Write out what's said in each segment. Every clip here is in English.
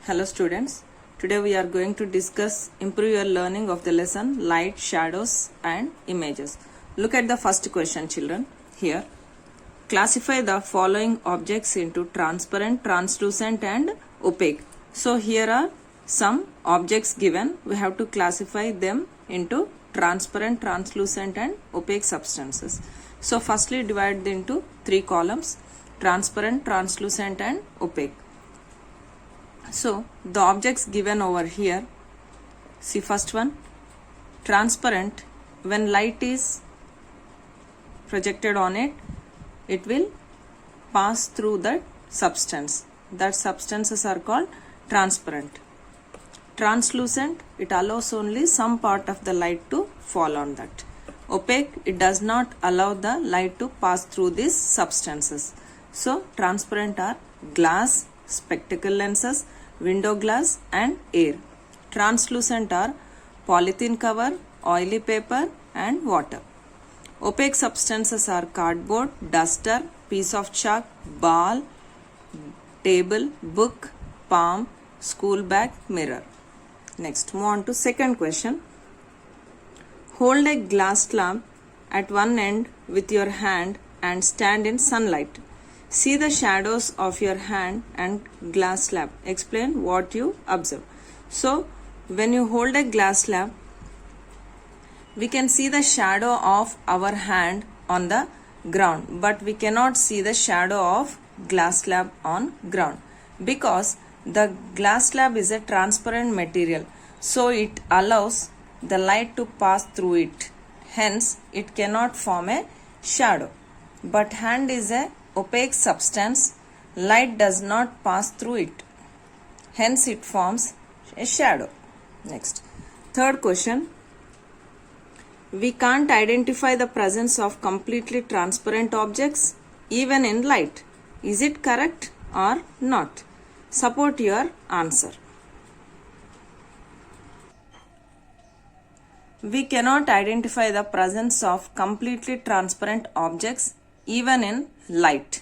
Hello students, today we are going to discuss improve your learning of the lesson light, shadows and images. Look at the first question children here. Classify the following objects into transparent, translucent and opaque. So here are some objects given. We have to classify them into transparent, translucent and opaque substances. So firstly divide into three columns: transparent, translucent and opaque. So the objects given over here, see first one, transparent. When light is projected on it, it will pass through that substance. That substances are called transparent. Translucent, it allows only some part of the light to fall on that. Opaque, it does not allow the light to pass through these substances. So transparent are glass, spectacle lenses, window glass and air. Translucent are polythene cover, oily paper and water. Opaque substances are cardboard, duster, piece of chalk, ball, table, book, palm, school bag, mirror. Next, move on to second question. Hold a glass lamp at one end with your hand and stand in sunlight. See the shadows of your hand and glass slab. Explain what you observe. So, when you hold a glass slab, we can see the shadow of our hand on the ground, but we cannot see the shadow of glass slab on ground because the glass slab is a transparent material, so it allows the light to pass through it. Hence, it cannot form a shadow. But hand is a opaque substance, light does not pass through it. Hence, it forms a shadow. Next, third question. We can't identify the presence of completely transparent objects even in light. Is it correct or not? Support your answer. We cannot identify the presence of completely transparent objects even in light.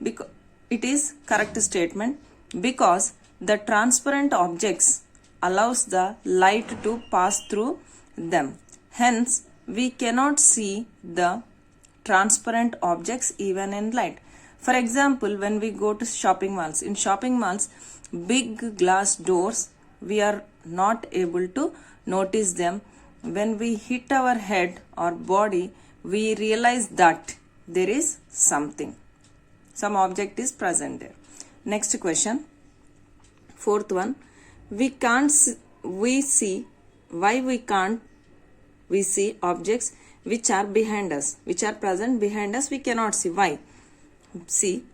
Because it is correct statement because the transparent objects allows the light to pass through them. Hence, we cannot see the transparent objects even in light. For example, when we go to shopping malls, in shopping malls, big glass doors, we are not able to notice them. When we hit our head or body, we realize that there is something. Some object is present there. Next question. Fourth one. Why we can't we see objects which are behind us, which are present behind us, we cannot see. Why? See,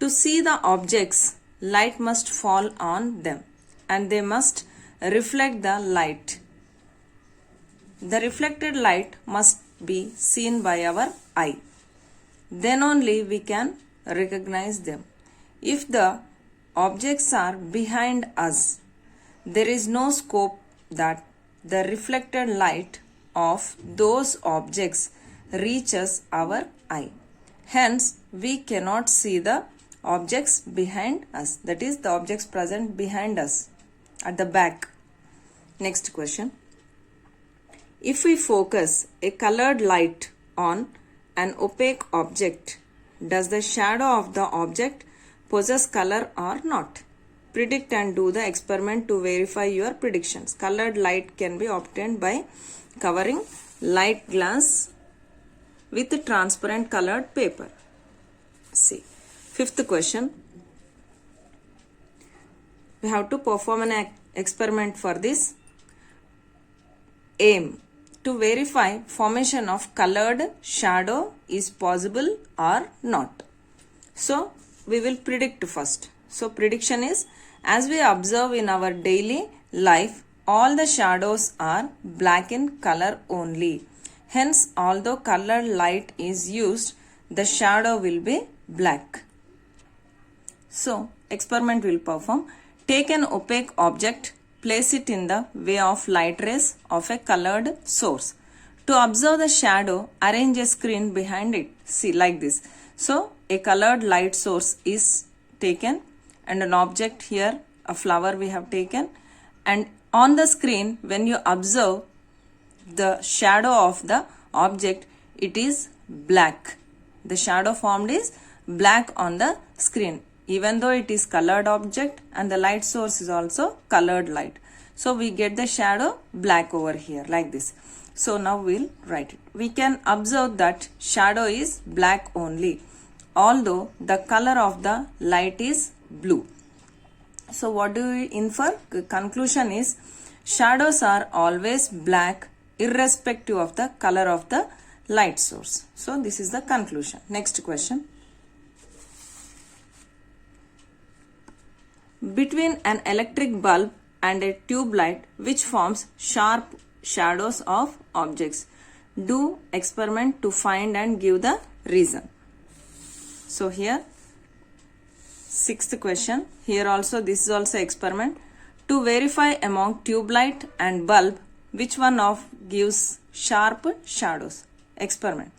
to see the objects, light must fall on them and they must reflect the light. The reflected light must be seen by our eye. Then only we can recognize them. If the objects are behind us, there is no scope that the reflected light of those objects reaches our eye. Hence, we cannot see the objects behind us. That is, the objects present behind us at the back. Next question. If we focus a colored light on an opaque object, does the shadow of the object possess color or not? Predict and do the experiment to verify your predictions. Colored light can be obtained by covering light glass with transparent colored paper. See. Fifth question. We have to perform an experiment for this. Aim to verify formation of colored shadow is possible or not. So, we will predict first. So, prediction is, as we observe in our daily life, all the shadows are black in color only. Hence, although colored light is used, the shadow will be black. So, experiment will perform. Take an opaque object, place it in the way of light rays of a colored source. To observe the shadow, arrange a screen behind it. See, like this. So, a colored light source is taken and an object here a flower we have taken, and on the screen when you observe the shadow of the object, it is black. The shadow formed is black on the screen, even though it is colored object and the light source is also colored light. So we get the shadow black over here like this. So now we'll write it. We can observe that shadow is black only, although the color of the light is blue. So what do we infer? The conclusion is shadows are always black irrespective of the color of the light source. So this is the conclusion. Next question. Between an electric bulb and a tube light, which forms sharp shadows of objects? Do experiment to find and give the reason. So here, sixth question. Here also, this is also experiment. To verify among tube light and bulb, which one of gives sharp shadows? Experiment.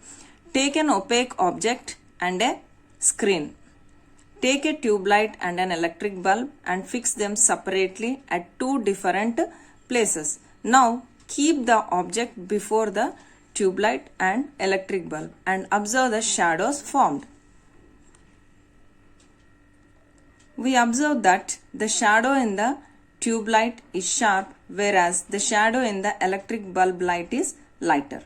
Take an opaque object and a screen. Take a tube light and an electric bulb and fix them separately at two different places. Now keep the object before the tube light and electric bulb and observe the shadows formed. We observe that the shadow in the tube light is sharp, whereas the shadow in the electric bulb light is lighter.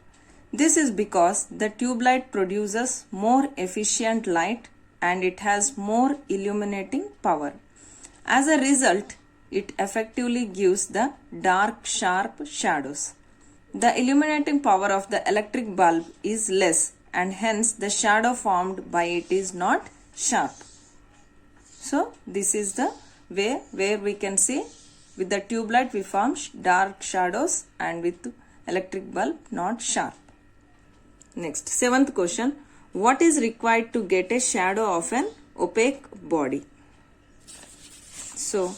This is because the tube light produces more efficient light and it has more illuminating power. As a result, it effectively gives the dark, sharp shadows. The illuminating power of the electric bulb is less and hence the shadow formed by it is not sharp. So this is the way where we can see with the tube light we form dark shadows and with electric bulb not sharp. Next, seventh question. What is required to get a shadow of an opaque body? So,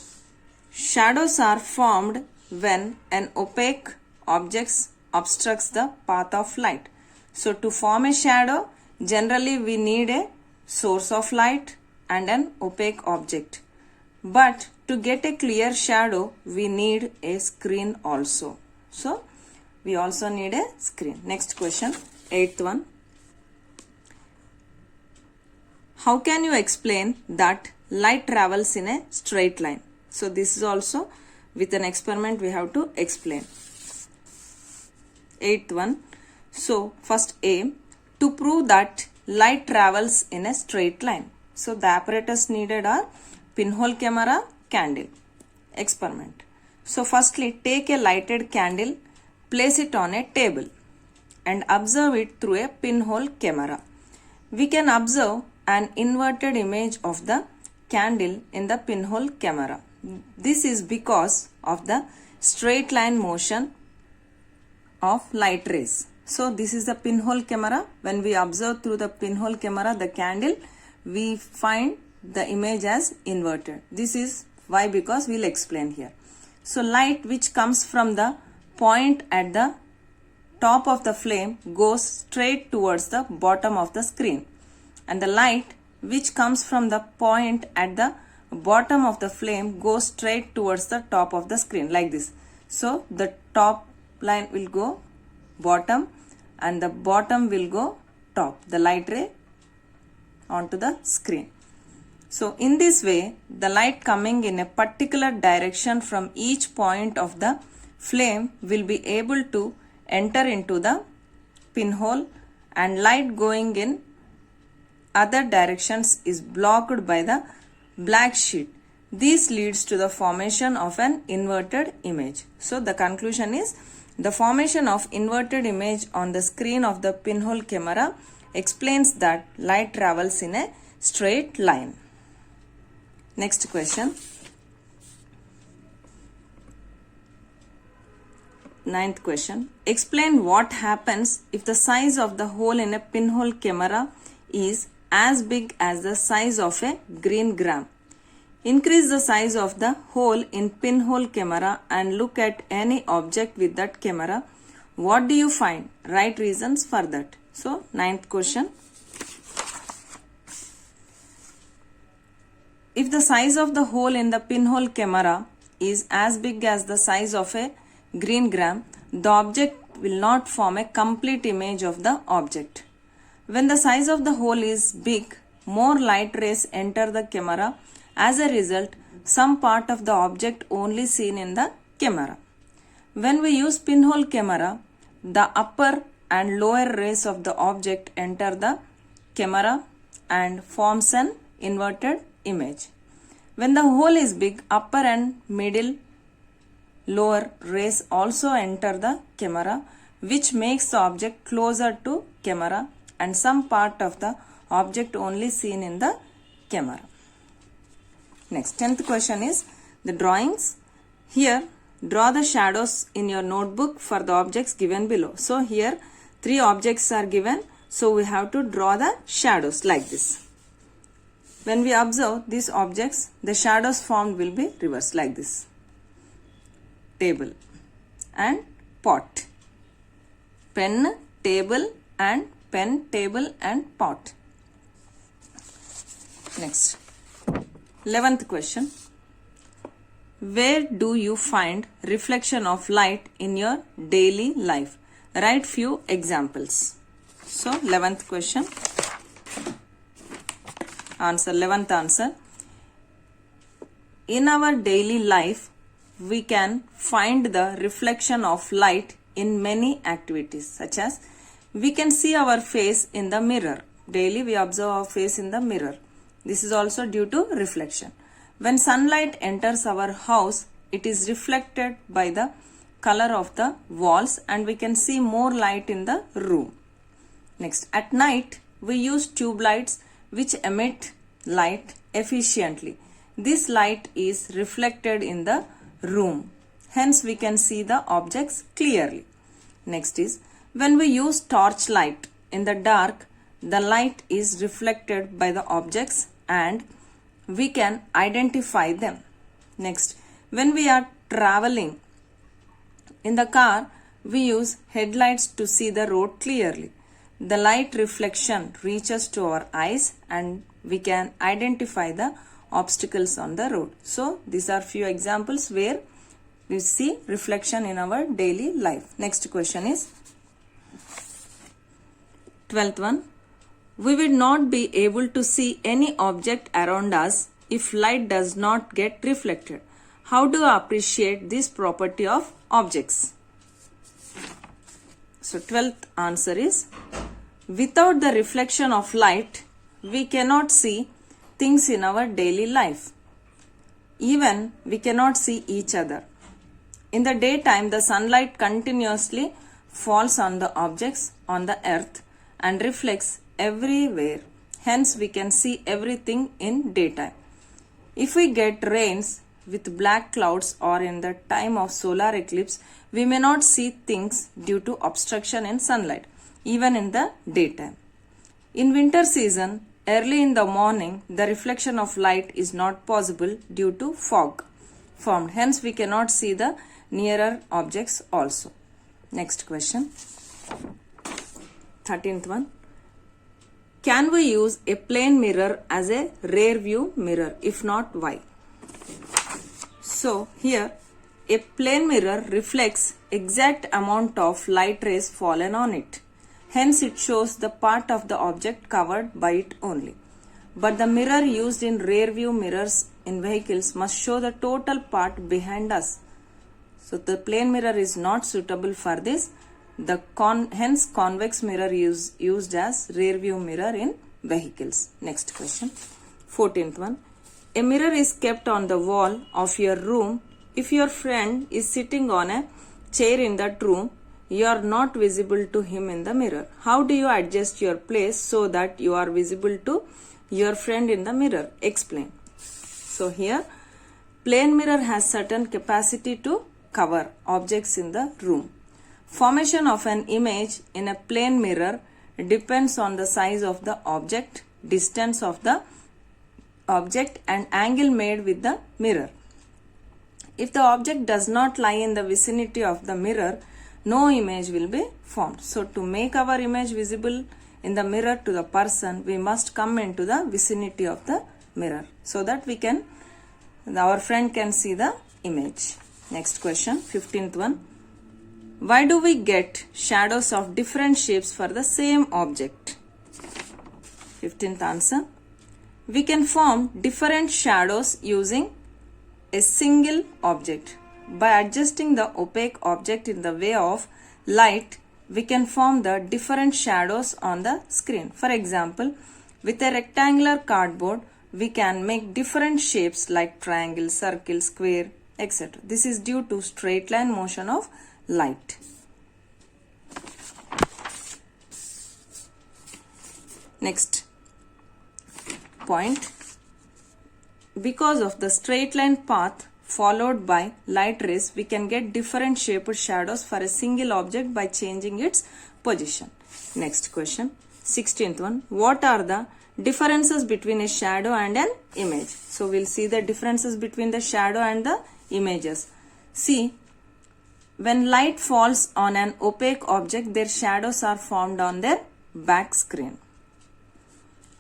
shadows are formed when an opaque object obstructs the path of light. So, to form a shadow, generally we need a source of light and an opaque object. But to get a clear shadow, we need a screen also. So, we also need a screen. Next question, eighth one. How can you explain that light travels in a straight line? So this is also with an experiment we have to explain. Eighth one. So first A, to prove that light travels in a straight line. So the apparatus needed are pinhole camera, candle. Experiment. So firstly take a lighted candle, place it on a table and observe it through a pinhole camera. We can observe an inverted image of the candle in the pinhole camera. This is because of the straight line motion of light rays. So this is the pinhole camera. When we observe through the pinhole camera the candle, we find the image as inverted. This is why, because we'll explain here. So light which comes from the point at the top of the flame goes straight towards the bottom of the screen. And the light which comes from the point at the bottom of the flame goes straight towards the top of the screen like this. So the top line will go bottom and the bottom will go top, the light ray onto the screen. So in this way, the light coming in a particular direction from each point of the flame will be able to enter into the pinhole, and light going in other directions is blocked by the black sheet. This leads to the formation of an inverted image. So the conclusion is the formation of inverted image on the screen of the pinhole camera explains that light travels in a straight line. Next question. Ninth question. Explain what happens if the size of the hole in a pinhole camera is as big as the size of a green gram. Increase the size of the hole in pinhole camera and look at any object with that camera. What do you find? Write reasons for that. So, ninth question. If the size of the hole in the pinhole camera is as big as the size of a green gram, the object will not form a complete image of the object. When the size of the hole is big, more light rays enter the camera. As a result, some part of the object only seen in the camera. When we use pinhole camera, the upper and lower rays of the object enter the camera and forms an inverted image. When the hole is big, upper and middle lower rays also enter the camera, which makes the object closer to camera and some part of the object only seen in the camera. Next, 10th question is the drawings. Here, draw the shadows in your notebook for the objects given below. So, here 3 objects are given. So, we have to draw the shadows like this. When we observe these objects, the shadows formed will be reversed like this. Table and pot. Pen, table and pen, table and pot. Next, 11th question. Where do you find reflection of light in your daily life? Write few examples. So, 11th question. Answer, 11th answer. In our daily life, we can find the reflection of light in many activities, such as we can see our face in the mirror. Daily we observe our face in the mirror. This is also due to reflection. When sunlight enters our house, it is reflected by the color of the walls and we can see more light in the room. Next, at night, we use tube lights which emit light efficiently. This light is reflected in the room. Hence, we can see the objects clearly. Next is, when we use torch light in the dark, the light is reflected by the objects and we can identify them. Next, when we are traveling in the car, we use headlights to see the road clearly. The light reflection reaches to our eyes and we can identify the obstacles on the road. So, these are few examples where we see reflection in our daily life. Next question is 12th one. We will not be able to see any object around us if light does not get reflected. How do you appreciate this property of objects? So, 12th answer is, without the reflection of light, we cannot see things in our daily life. Even we cannot see each other. In the daytime, the sunlight continuously falls on the objects on the earth and reflects everywhere. Hence, we can see everything in daytime. If we get rains with black clouds or in the time of solar eclipse, we may not see things due to obstruction in sunlight, even in the daytime. In winter season, early in the morning, the reflection of light is not possible due to fog formed. Hence, we cannot see the nearer objects also. Next question. 13th one. Can we use a plane mirror as a rear view mirror? If not, why? So, here a plane mirror reflects exact amount of light rays fallen on it. Hence, it shows the part of the object covered by it only. But the mirror used in rear view mirrors in vehicles must show the total part behind us. So, the plane mirror is not suitable for this. Hence, convex mirror is used as rear view mirror in vehicles. Next question. 14th one. A mirror is kept on the wall of your room. If your friend is sitting on a chair in that room, you are not visible to him in the mirror. How do you adjust your place so that you are visible to your friend in the mirror? Explain. So, here plane mirror has certain capacity to cover objects in the room. Formation of an image in a plane mirror depends on the size of the object, distance of the object and angle made with the mirror. If the object does not lie in the vicinity of the mirror, no image will be formed. So, to make our image visible in the mirror to the person, we must come into the vicinity of the mirror, so that our friend can see the image. Next question, 15th one. Why do we get shadows of different shapes for the same object? 15th answer. We can form different shadows using a single object. By adjusting the opaque object in the way of light, we can form the different shadows on the screen. For example, with a rectangular cardboard, we can make different shapes like triangle, circle, square, etc. This is due to straight line motion of light. Next point. Because of the straight line path followed by light rays, we can get different shaped shadows for a single object by changing its position. Next question, 16th one. What are the differences between a shadow and an image? So we'll see the differences between the shadow and the images. See, when light falls on an opaque object, their shadows are formed on their back screen.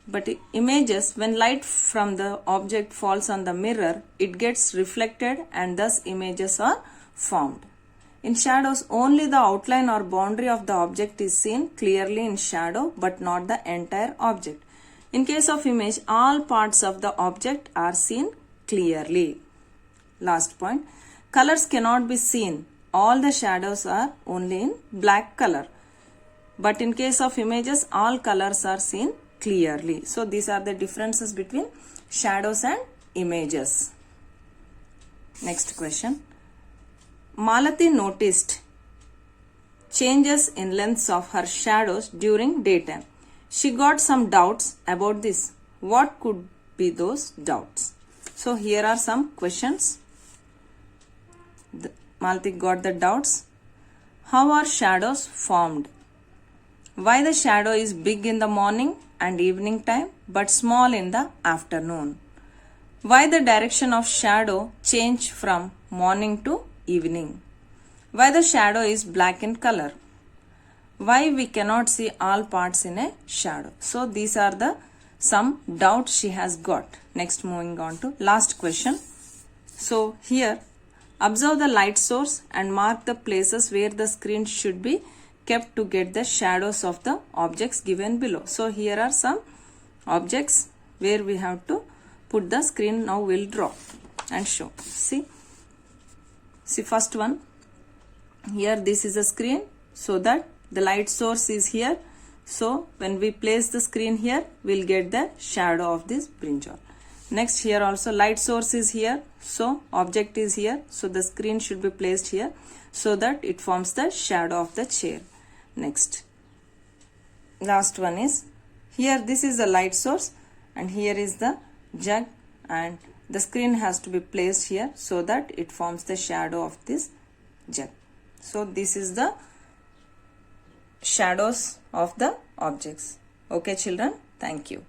But images, when light from the object falls on the mirror, it gets reflected and thus images are formed. In shadows, only the outline or boundary of the object is seen clearly in shadow, but not the entire object. In case of image, all parts of the object are seen clearly. Last point. Colors cannot be seen. All the shadows are only in black color. But in case of images, all colors are seen clearly. So these are the differences between shadows and images. Next question. Malati noticed changes in lengths of her shadows during daytime. She got some doubts about this. What could be those doubts? So here are some questions. Malati got the doubts. How are shadows formed? Why the shadow is big in the morning and evening time but small in the afternoon? Why the direction of shadow change from morning to evening? Why the shadow is black in color? Why we cannot see all parts in a shadow? So these are the some doubts she has got. Next, moving on to last question. So here, observe the light source and mark the places where the screen should be kept to get the shadows of the objects given below. So here are some objects where we have to put the screen. Now we'll draw and show. See first one. Here this is a screen, so that the light source is here. So when we place the screen here, we'll get the shadow of this brinjal. Next, here also light source is here. So object is here. So the screen should be placed here so that it forms the shadow of the chair. Next, last one is here. This is the light source and here is the jug, and the screen has to be placed here so that it forms the shadow of this jug. So this is the shadows of the objects. Okay children, thank you.